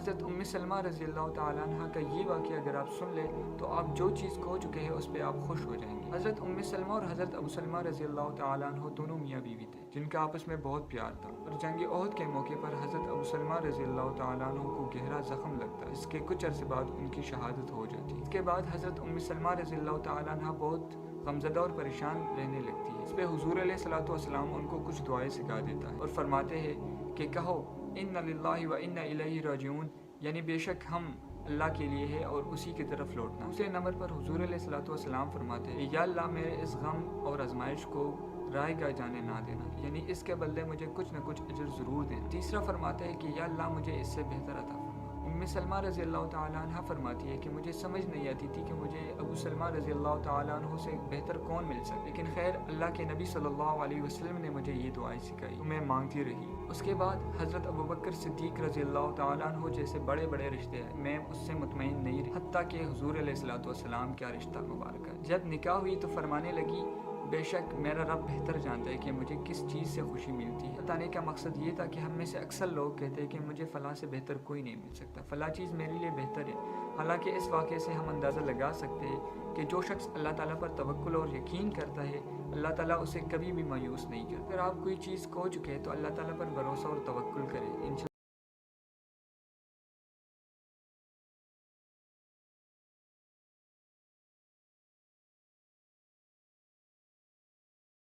हज़रत उम्मे सलमा रज़ी अल्लाह ताला अन्हा का ये वाक़या अगर आप सुन लें तो आप जो चीज़ खो चुके हैं उस पर आप खुश हो जाएंगे। हज़रत उम्मे सलमा और हज़रत अबू सलमा रज़ी अल्लाह ताला अन्हु दोनों मियाँ बीवी थे जिनका आपस में बहुत प्यार था। और जंग ओहद के मौके पर हज़रत अबू सलमा रज़ी अल्लाह ताला अन्हु को गहरा ज़ख्म लगता, जिसके कुछ अरसे बाद उनकी शहादत हो जाती। इसके बाद हज़रत उम्मे सलमा रज़ी अल्लाह ताला अन्हा बहुत गमज़दा और परेशान रहने लगती है। इस पर हुज़ूर अलैहिस्सलातु वस्सलाम उनको कुछ दुआएं सिखा देता है और फरमाते हैं कि कहो इन्ना लिल्लाहि व इन्ना इलैहि राजिऊन, यानी बेशक हम अल्लाह के लिए है और उसी की तरफ लौटना। दूसरे नंबर पर हुज़ूर अलैहिस्सलातु वस्सलाम फरमाते हैं या अल्लाह मेरे इस गम और आजमाइश को रायगा जाने ना देना, यानी इसके बदले मुझे कुछ न कुछ अजर ज़रूर देना। तीसरा फरमाते हैं कि या अल्लाह मुझे इससे बेहतर अता फरमा। उम्मे सलमा रज़ी अल्लाह ताला अन्हा फरमाती है कि मुझे समझ नहीं आती थी कि मुझे अबू सलमा रज़ी अल्लाह ताला अन्हु से बेहतर कौन मिल सके, लेकिन खैर अल्लाह के नबी सल्लल्लाहु अलैहि वसल्लम ने मुझे ये दुआएं सिखाई तो मैं मांगती रही। उसके बाद हज़रत अबू बकर सिद्दीक़ रज़ी अल्लाह ताला अन्हु जैसे बड़े बड़े रिश्ते हैं, मैं उससे मुतमईन नहीं रही, हत्ता कि हुज़ूर अलैहिस्सलातु वस्सलाम का रिश्ता मुबारक है। जब निकाह हुई तो फरमाने लगी बेशक मेरा रब बेहतर जानता है कि मुझे किस चीज़ से खुशी मिलती है। बताने का मकसद ये था कि हम में से अक्सर लोग कहते हैं कि मुझे फ़लाँ से बेहतर कोई नहीं मिल सकता, फ़लाँ चीज़ मेरे लिए बेहतर है। हालांकि इस वाक़े से हम अंदाज़ा लगा सकते हैं कि जो शख्स अल्लाह ताला पर तवक्कुल और यकीन करता है अल्लाह ताला उसे कभी भी मायूस नहीं करता। अगर आप कोई चीज़ खो चुके हैं तो अल्लाह ताला पर भरोसा और तवक्कुल करें। इंशाअल्लाह